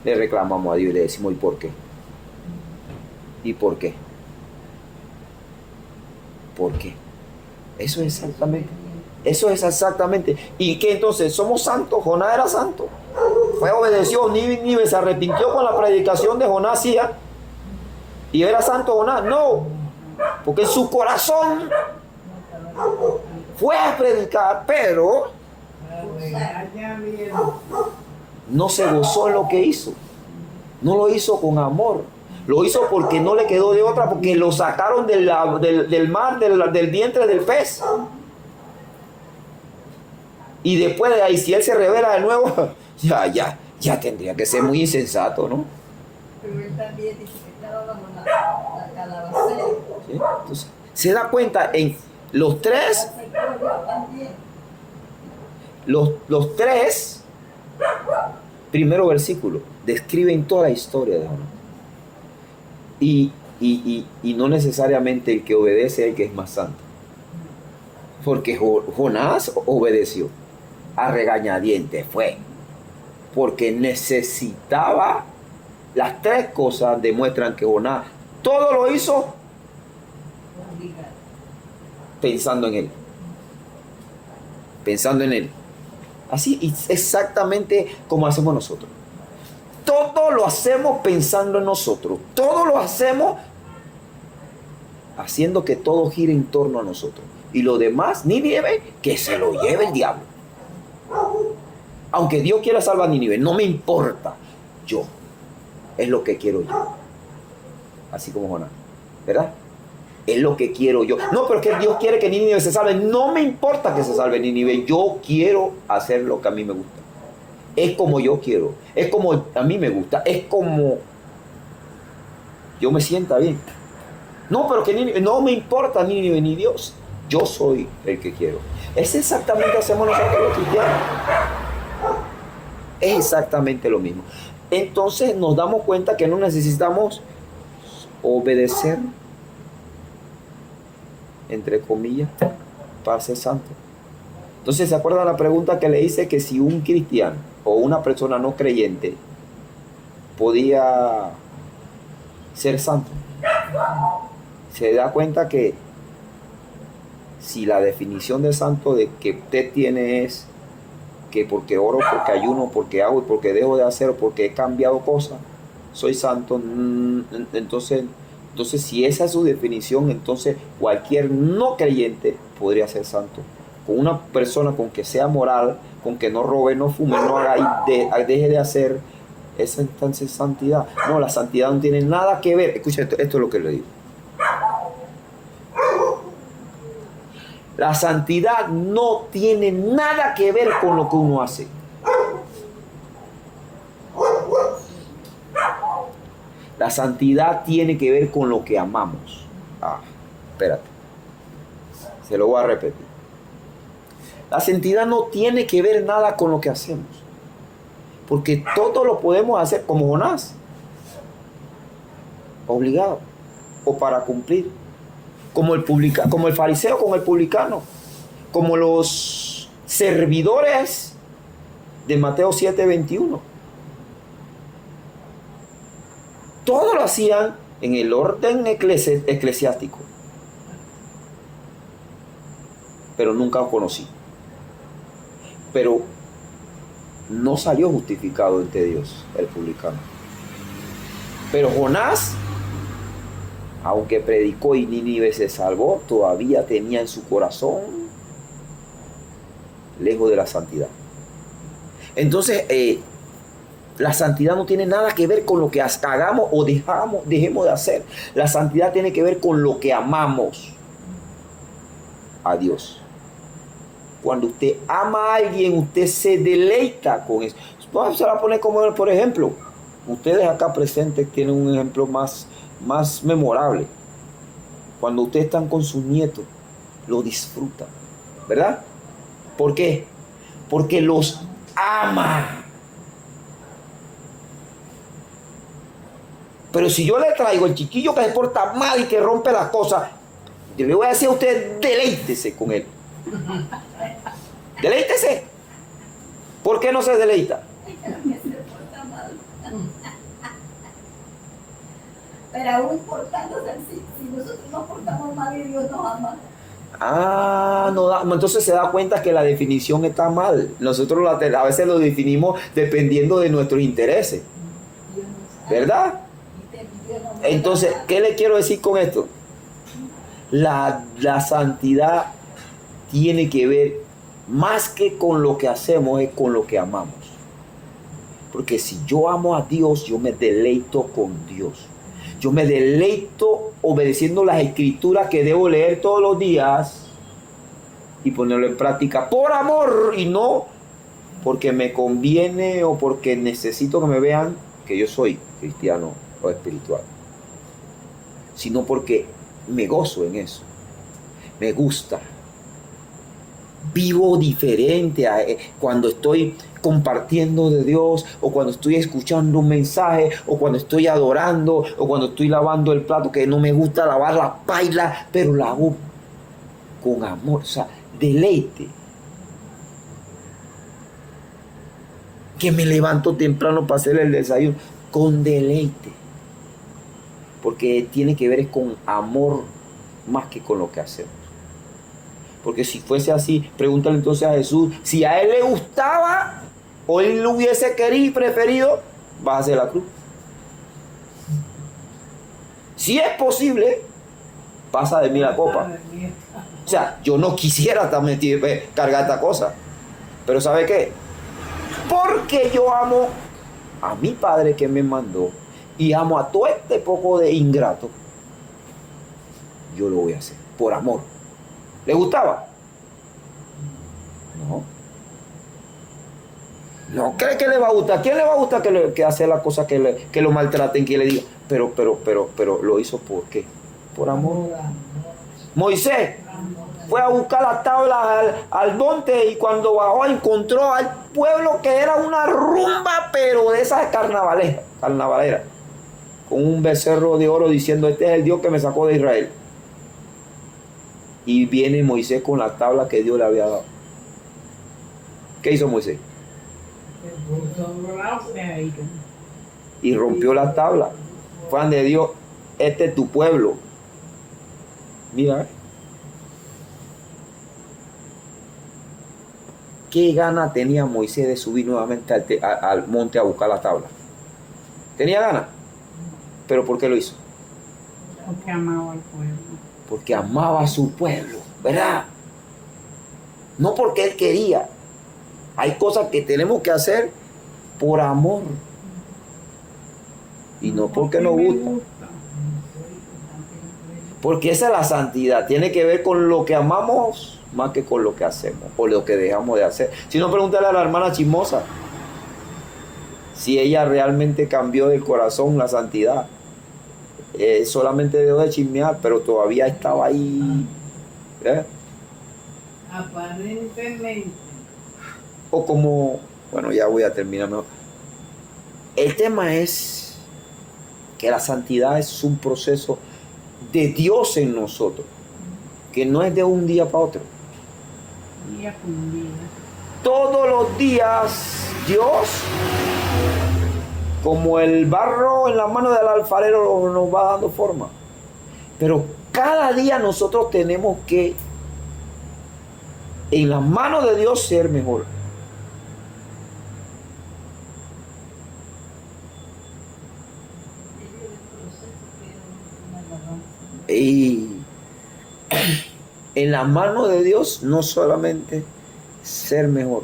le reclamamos a Dios y le decimos: ¿y por qué? ¿Y por qué? ¿Por qué? Eso es exactamente. ¿Y qué entonces? ¿Somos santos? Jonás era santo. Obedeció, Nínive se arrepintió con la predicación de Jonás, ¿sí? ¿Y era santo Jonás? No, porque en su corazón fue a predicar, pero no se gozó en lo que hizo. No lo hizo con amor. Lo hizo porque no le quedó de otra, porque lo sacaron del mar, del vientre del pez. Y después de ahí, si él se revela de nuevo, ya tendría que ser muy insensato, ¿no? Pero él también dice que estaba bajo la calabacera. ¿Sí? Entonces, se da cuenta en los tres primeros versículos describen toda la historia de Jonás. Y no necesariamente el que obedece es el que es más santo. Porque Jonás obedeció a regañadientes, porque necesitaba. Las tres cosas demuestran que Jonás todo lo hizo pensando en él. Así exactamente como hacemos nosotros. Todo lo hacemos pensando en nosotros. Todo lo hacemos haciendo que todo gire en torno a nosotros. Y lo demás, Nínive, que se lo lleve el diablo. Aunque Dios quiera salvar a Nínive, no me importa. Es lo que quiero yo. Así como Jonás, ¿verdad? Es lo que quiero yo. No, pero es que Dios quiere que Nínive se salve. No me importa que se salve Nínive. Yo quiero hacer lo que a mí me gusta. Es como yo quiero. Es como a mí me gusta. Es como yo me sienta bien. No, pero que Nínive, no me importa Nínive ni Dios. Yo soy el que quiero. Es exactamente lo que hacemos nosotros los cristianos. Es exactamente lo mismo. Entonces nos damos cuenta que no necesitamos obedecer, entre comillas, para ser santo. Entonces, ¿se acuerdan la pregunta que le hice? Que si un cristiano o una persona no creyente podía ser santo. Se da cuenta que si la definición de santo de que usted tiene es que porque oro, porque ayuno, porque hago y porque dejo de hacer, o porque he cambiado cosas, soy santo, entonces si esa es su definición, entonces cualquier no creyente podría ser santo. Con una persona con que sea moral, con que no robe, no fume, no haga y deje de hacer, esa entonces santidad. No, la santidad no tiene nada que ver. Escucha, esto es lo que le digo. La santidad no tiene nada que ver con lo que uno hace. La santidad tiene que ver con lo que amamos. Espérate. Se lo voy a repetir. La santidad no tiene que ver nada con lo que hacemos. Porque todo lo podemos hacer como Jonás. Obligado. O para cumplir. Como el fariseo con el publicano. Como los servidores de Mateo 7:21. Todo lo hacían en el orden eclesiástico. Pero nunca lo conocí. Pero no salió justificado ante Dios el publicano. Pero Jonás, aunque predicó y Nínive se salvó, todavía tenía en su corazón lejos de la santidad. Entonces, la santidad no tiene nada que ver con lo que hagamos o dejemos de hacer. La santidad tiene que ver con lo que amamos a Dios. Cuando usted ama a alguien, usted se deleita con eso. Se va a poner como, por ejemplo, ustedes acá presentes tienen un ejemplo más memorable. Cuando ustedes están con sus nietos, lo disfrutan, ¿verdad? ¿Por qué? Porque los ama. Pero si yo le traigo el chiquillo que se porta mal y que rompe las cosas, yo le voy a decir a usted, deleítese con él. Deleítese. ¿Por qué no se deleita? Pero aún portándose así, si nosotros nos portamos mal y Dios nos ama. Entonces se da cuenta que la definición está mal. Nosotros a veces lo definimos dependiendo de nuestros intereses. ¿Verdad? Entonces, ¿qué le quiero decir con esto? La santidad tiene que ver más que con lo que hacemos, es con lo que amamos. Porque si yo amo a Dios, yo me deleito con Dios. Yo me deleito obedeciendo las escrituras que debo leer todos los días y ponerlo en práctica por amor y no porque me conviene o porque necesito que me vean que yo soy cristiano o espiritual, sino porque me gozo en eso, me gusta, vivo diferente cuando estoy compartiendo de Dios, o cuando estoy escuchando un mensaje, o cuando estoy adorando, o cuando estoy lavando el plato, que no me gusta lavar la paila, pero la hago con amor, o sea, deleite. Que me levanto temprano para hacer el desayuno, con deleite. Porque tiene que ver con amor más que con lo que hacemos. Porque si fuese así, pregúntale entonces a Jesús, si a él le gustaba o él lo hubiese querido y preferido, bájase de la cruz. Si es posible, pasa de mí la copa. O sea, yo no quisiera también cargar esta cosa. Pero ¿sabe qué? Porque yo amo a mi Padre que me mandó y amo a todo este poco de ingrato, yo lo voy a hacer por amor. ¿Le gustaba? No. No cree que le va a gustar. ¿A quién le va a gustar que hace las cosas que lo maltraten, que le digan? Pero lo hizo ¿por qué? Por amor. Moisés fue a buscar las tablas al monte y cuando bajó encontró al pueblo que era una rumba, pero de esas carnavaleras, con un becerro de oro diciendo: este es el Dios que me sacó de Israel. Y viene Moisés con la tabla que Dios le había dado. ¿Qué hizo Moisés? Y rompió la tabla. Fue ante Dios: este es tu pueblo. Mira. ¿Qué gana tenía Moisés de subir nuevamente al monte a buscar la tabla? ¿Tenía ganas? ¿Pero por qué lo hizo? Porque amaba al pueblo. Porque amaba a su pueblo, ¿verdad? No porque él quería. Hay cosas que tenemos que hacer por amor. Y no porque nos gusta. Porque esa es la santidad. Tiene que ver con lo que amamos más que con lo que hacemos o lo que dejamos de hacer. Si no, pregúntale a la hermana chismosa si ella realmente cambió del corazón la santidad solamente dejó de chismear, pero todavía estaba ahí. ¿Eh? Aparentemente. O como, bueno, ya voy a terminar mejor. El tema es que la santidad es un proceso de Dios en nosotros, que no es de un día para otro. Día con día. Todos los días Dios, como el barro en la mano del alfarero, nos va dando forma. Pero cada día nosotros tenemos que, en las manos de Dios, ser mejor. Y en la mano de Dios no solamente ser mejor,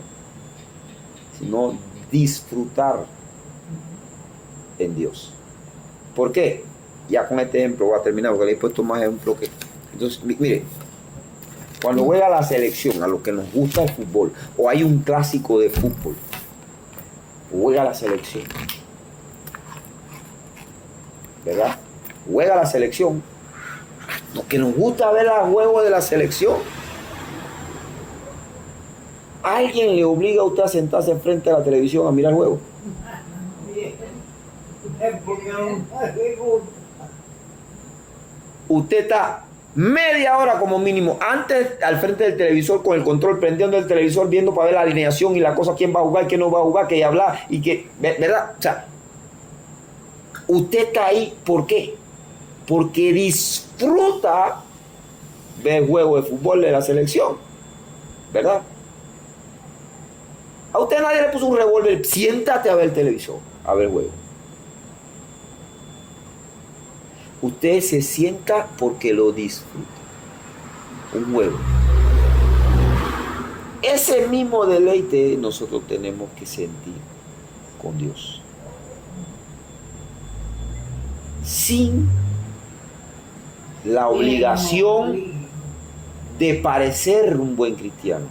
sino disfrutar en Dios. ¿Por qué? Ya con este ejemplo voy a terminar, porque le he puesto más ejemplos que... Entonces, mire, cuando juega la selección, a los que nos gusta el fútbol, o hay un clásico de fútbol, o juega la selección, ¿verdad? Juega la selección. Los que nos gusta ver los juegos de la selección, ¿alguien le obliga a usted a sentarse enfrente de la televisión a mirar el juego? Usted está media hora como mínimo antes al frente del televisor con el control prendiendo el televisor, viendo para ver la alineación y la cosa, quién va a jugar, quién no va a jugar, que hablar y que, ¿verdad? O sea, usted está ahí, ¿por qué? Porque disfruta ver juego de fútbol de la selección, ¿verdad? A usted nadie le puso un revólver, siéntate a ver el televisor, a ver el juego. Usted se sienta porque lo disfruta. Un juego. Ese mismo deleite nosotros tenemos que sentir con Dios. Sin la obligación de parecer un buen cristiano,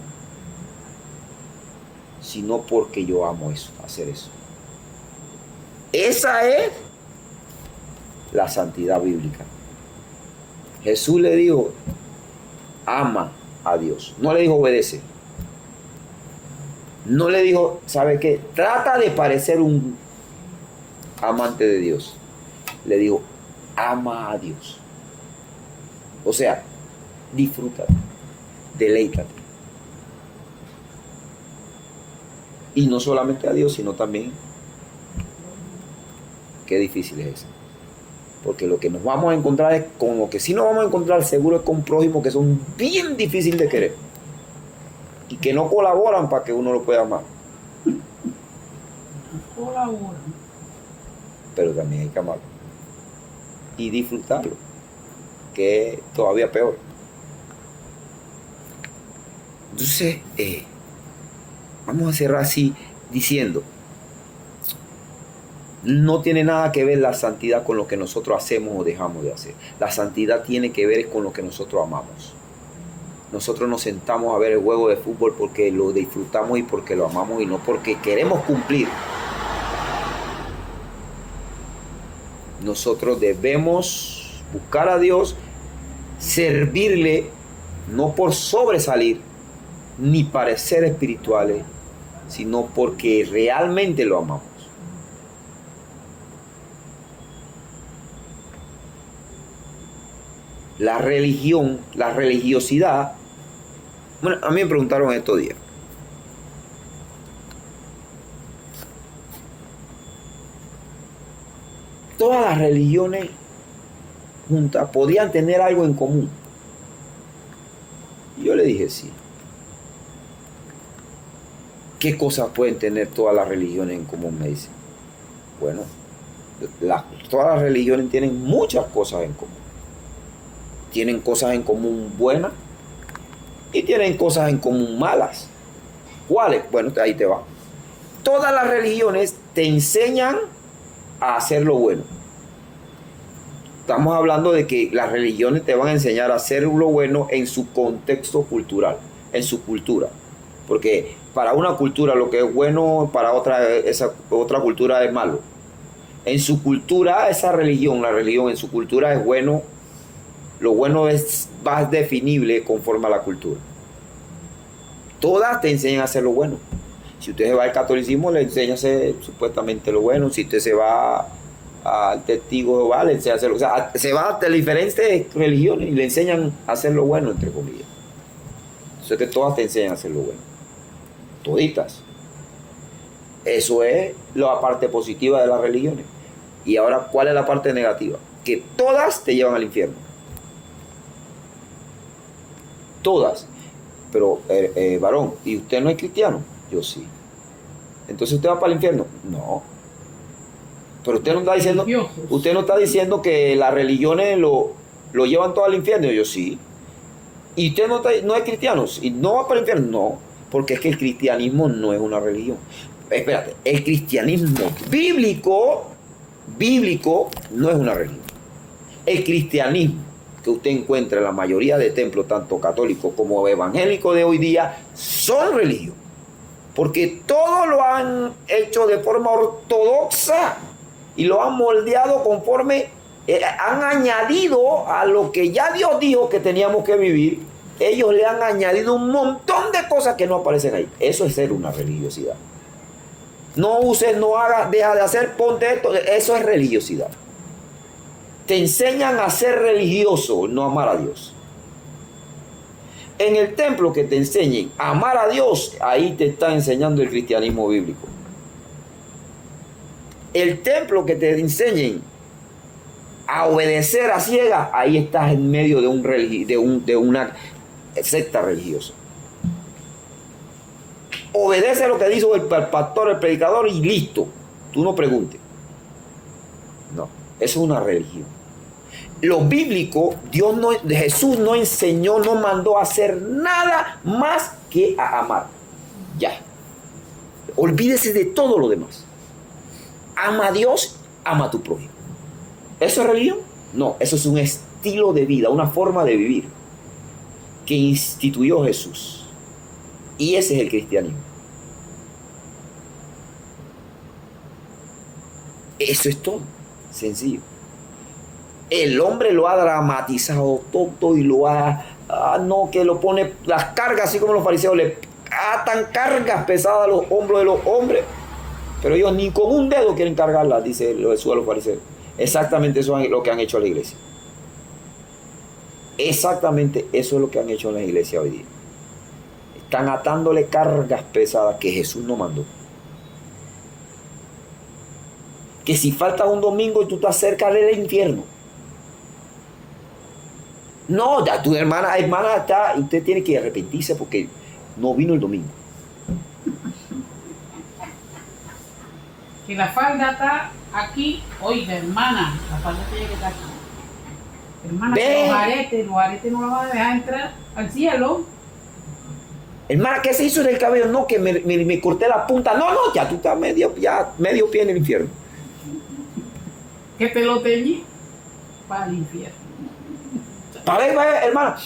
sino porque yo amo eso, hacer eso. Esa es la santidad bíblica. Jesús le dijo, ama a Dios. No le dijo obedece. No le dijo, ¿sabe qué? Trata de parecer un amante de Dios. Le dijo, ama a Dios. O sea, disfrútate, deleítate. Y no solamente a Dios, sino también, qué difícil es eso. Porque lo que nos vamos a encontrar es con lo que sí nos vamos a encontrar seguro es con prójimos que son bien difíciles de querer. Y que no colaboran para que uno lo pueda amar. Colaboran. Pero también hay que amarlo. Y disfrutarlo. Que es todavía peor. Entonces, vamos a cerrar así diciendo, no tiene nada que ver la santidad con lo que nosotros hacemos o dejamos de hacer. La santidad tiene que ver con lo que nosotros amamos. Nosotros nos sentamos a ver el juego de fútbol porque lo disfrutamos y porque lo amamos y no porque queremos cumplir. Nosotros debemos buscar a Dios, servirle, no por sobresalir ni parecer espirituales, sino porque realmente lo amamos. La religión, la religiosidad. Bueno, a mí me preguntaron estos días. Todas las religiones juntas podían tener algo en común. Y yo le dije sí. ¿Qué cosas pueden tener todas las religiones en común? Me dice. Bueno, todas las religiones tienen muchas cosas en común. Tienen cosas en común buenas y tienen cosas en común malas. ¿Cuáles? Bueno, ahí te va. Todas las religiones te enseñan a hacer lo bueno. Estamos hablando de que las religiones te van a enseñar a hacer lo bueno en su contexto cultural, en su cultura. Porque para una cultura lo que es bueno, para otra, esa otra cultura es malo. En su cultura, esa religión, la religión en su cultura es bueno. Lo bueno es más definible conforme a la cultura. Todas te enseñan a hacer lo bueno. Si usted se va al catolicismo, le enseña a hacer supuestamente lo bueno. Si usted se va al testigo de Jehová, le enseña a hacer lo bueno. O sea, se va de diferentes religiones y le enseñan a hacer lo bueno, entre comillas. Eso es que todas te enseñan a hacer lo bueno. Toditas. Eso es la parte positiva de las religiones. Y ahora, ¿cuál es la parte negativa? Que todas te llevan al infierno. Todas. Pero, varón, ¿y usted no es cristiano? Yo sí. Entonces, ¿usted va para el infierno? No. Pero usted no está diciendo que las religiones lo llevan todo al infierno. Yo sí. ¿Y usted no es cristiano? ¿Y no va para el infierno? No. Porque es que el cristianismo no es una religión. Espérate, el cristianismo bíblico no es una religión. El cristianismo que usted encuentra en la mayoría de templos, tanto católicos como evangélicos de hoy día, son religión. Porque todo lo han hecho de forma ortodoxa y lo han moldeado conforme han añadido a lo que ya Dios dijo que teníamos que vivir. Ellos le han añadido un montón de cosas que no aparecen ahí. Eso es ser una religiosidad. No uses, no hagas, deja de hacer, ponte esto. Eso es religiosidad. Te enseñan a ser religioso, no amar a Dios. En el templo que te enseñen a amar a Dios, ahí te está enseñando el cristianismo bíblico. El templo que te enseñen a obedecer a ciegas, ahí estás en medio de una secta religiosa. Obedece lo que dijo el pastor, el predicador y listo. Tú no preguntes. No, eso es una religión. Lo bíblico, Jesús no enseñó, no mandó a hacer nada más que a amar. Ya. Olvídese de todo lo demás. Ama a Dios, ama a tu prójimo. ¿Eso es religión? No, eso es un estilo de vida, una forma de vivir que instituyó Jesús. Y ese es el cristianismo. Eso es todo. Sencillo. El hombre lo ha dramatizado todo y lo ha... que lo pone las cargas, así como los fariseos le atan cargas pesadas a los hombros de los hombres. Pero ellos ni con un dedo quieren cargarlas, dice Jesús a los fariseos. Exactamente eso es lo que han hecho a la iglesia. Exactamente eso es lo que han hecho en la iglesia hoy día. Están atándole cargas pesadas que Jesús no mandó. Que si falta un domingo y tú estás cerca del infierno. No, ya tu hermana está, y usted tiene que arrepentirse porque no vino el domingo. Que la falda está aquí, oiga, hermana, la falda tiene que estar aquí. Hermana, que los aretes no la van a dejar entrar al cielo. Hermana, ¿qué se hizo en el cabello? No, que me corté la punta. No, ya tú estás medio pie en el infierno. Que te lo teñí para el infierno. Para ver, hermana,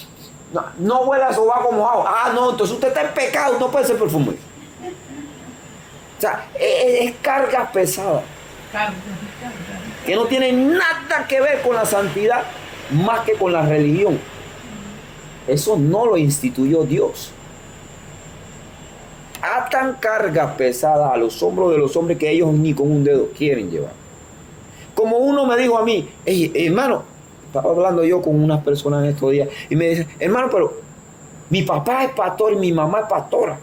no huele a sobaco mojado. No, entonces usted está en pecado, no puede ser perfume. O sea, es carga pesada. Carga. Que no tiene nada que ver con la santidad más que con la religión. Eso no lo instituyó Dios. Atan cargas pesadas a los hombros de los hombres que ellos ni con un dedo quieren llevar. Como uno me dijo a mí, hermano, estaba hablando yo con unas personas en estos días y me dice, hermano, pero mi papá es pastor y mi mamá es pastora.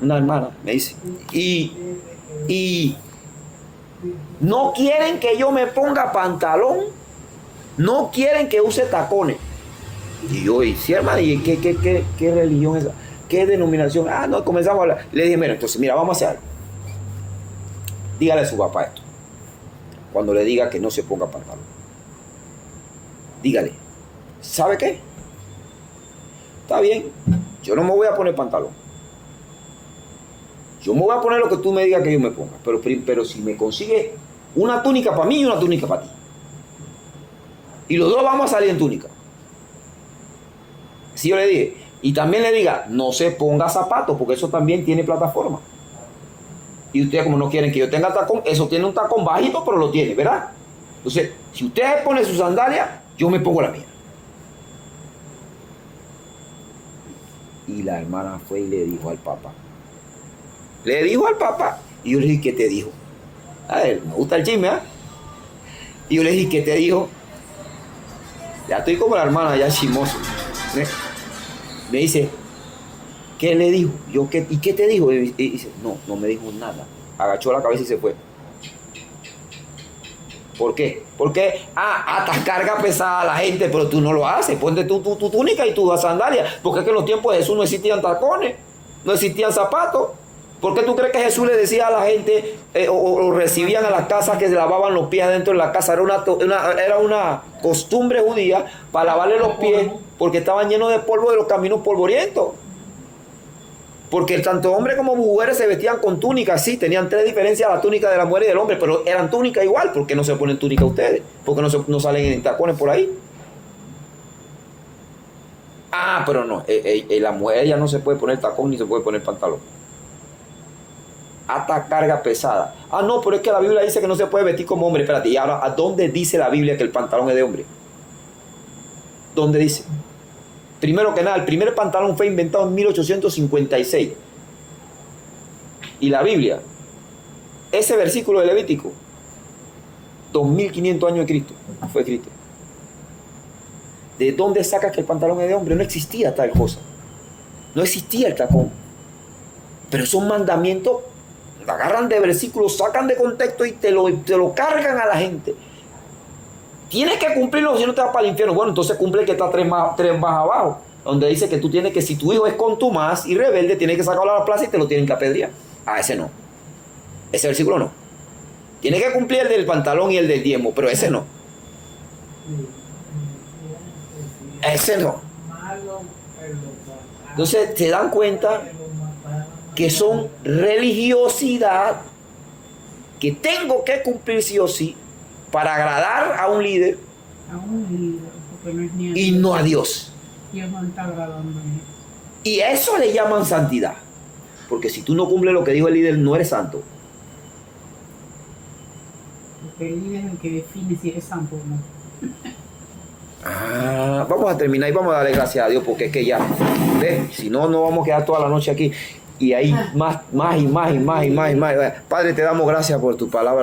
Una hermana me dice, y no quieren que yo me ponga pantalón, no quieren que use tacones. Y yo, sí, hermano, ¿y qué religión es esa? ¿Qué denominación? No, comenzamos a hablar. Le dije, mira, vamos a hacer algo. Dígale a su papá esto. Cuando le diga que no se ponga pantalón. Dígale, ¿sabe qué? Está bien, yo no me voy a poner pantalón. Yo me voy a poner lo que tú me digas que yo me ponga. Pero si me consigue una túnica para mí y una túnica para ti. Y los dos vamos a salir en túnica. Si yo le dije, y también le diga, no se ponga zapatos, porque eso también tiene plataforma. Y ustedes como no quieren que yo tenga tacón, eso tiene un tacón bajito, pero lo tiene, ¿verdad? Entonces, si ustedes ponen sus sandalias, yo me pongo la mía. Y la hermana fue y le dijo al Papa. Le dijo al Papa. Y yo le dije, ¿qué te dijo? A ver, me gusta el chisme, ¿ah? Y yo le dije, ¿qué te dijo? Ya estoy como la hermana, ya chismoso. Me dice, ¿qué le dijo? Yo, ¿y qué te dijo? Y dice, no me dijo nada. Agachó la cabeza y se fue. ¿Por qué? Porque, atas carga pesada a la gente, pero tú no lo haces. Ponte tu túnica y tu sandalia. Porque es que en los tiempos de Jesús no existían tacones, no existían zapatos. ¿Por qué tú crees que Jesús le decía a la gente, o recibían a las casas que se lavaban los pies dentro de la casa? Era una costumbre judía para lavarle los pies, porque estaban llenos de polvo de los caminos polvorientos. Porque tanto hombres como mujeres se vestían con túnicas, sí, tenían 3 diferencias la túnica de la mujer y del hombre, pero eran túnicas igual. ¿Por qué no se ponen túnica ustedes? ¿Por qué no salen en tacones por ahí? Pero no, la mujer ya no se puede poner tacón ni se puede poner pantalón. Ata carga pesada. No, pero es que la Biblia dice que no se puede vestir como hombre. Espérate, y ahora, ¿a dónde dice la Biblia que el pantalón es de hombre? ¿Dónde dice? Primero que nada, el primer pantalón fue inventado en 1856. Y la Biblia, ese versículo de Levítico, 2500 años de Cristo, fue escrito. ¿De dónde sacas que el pantalón es de hombre? No existía tal cosa. No existía el tacón. Pero son mandamientos, agarran de versículos, sacan de contexto y te lo cargan a la gente. Tienes que cumplirlo, si no te vas para el infierno. Bueno, entonces cumple el que está 3 más abajo, donde dice que tú tienes que, si tu hijo es contumaz y rebelde, tienes que sacarlo a la plaza y te lo tienen que apedrear. Ese no. Ese versículo no. Tienes que cumplir el del pantalón y el del diezmo, pero ese no. Ese no. Entonces se dan cuenta que son religiosidad que tengo que cumplir sí o sí para agradar a un líder, porque no es ni a y Dios. no a Dios. Dios no está agradando. Y a eso le llaman santidad. Porque si tú no cumples lo que dijo el líder, no eres santo. Porque el líder es el que define si eres santo o no. Vamos a terminar y vamos a darle gracias a Dios, porque es que ya, ¿ves? Si no, no vamos a quedar toda la noche aquí. Y ahí más. Padre, te damos gracias por tu palabra.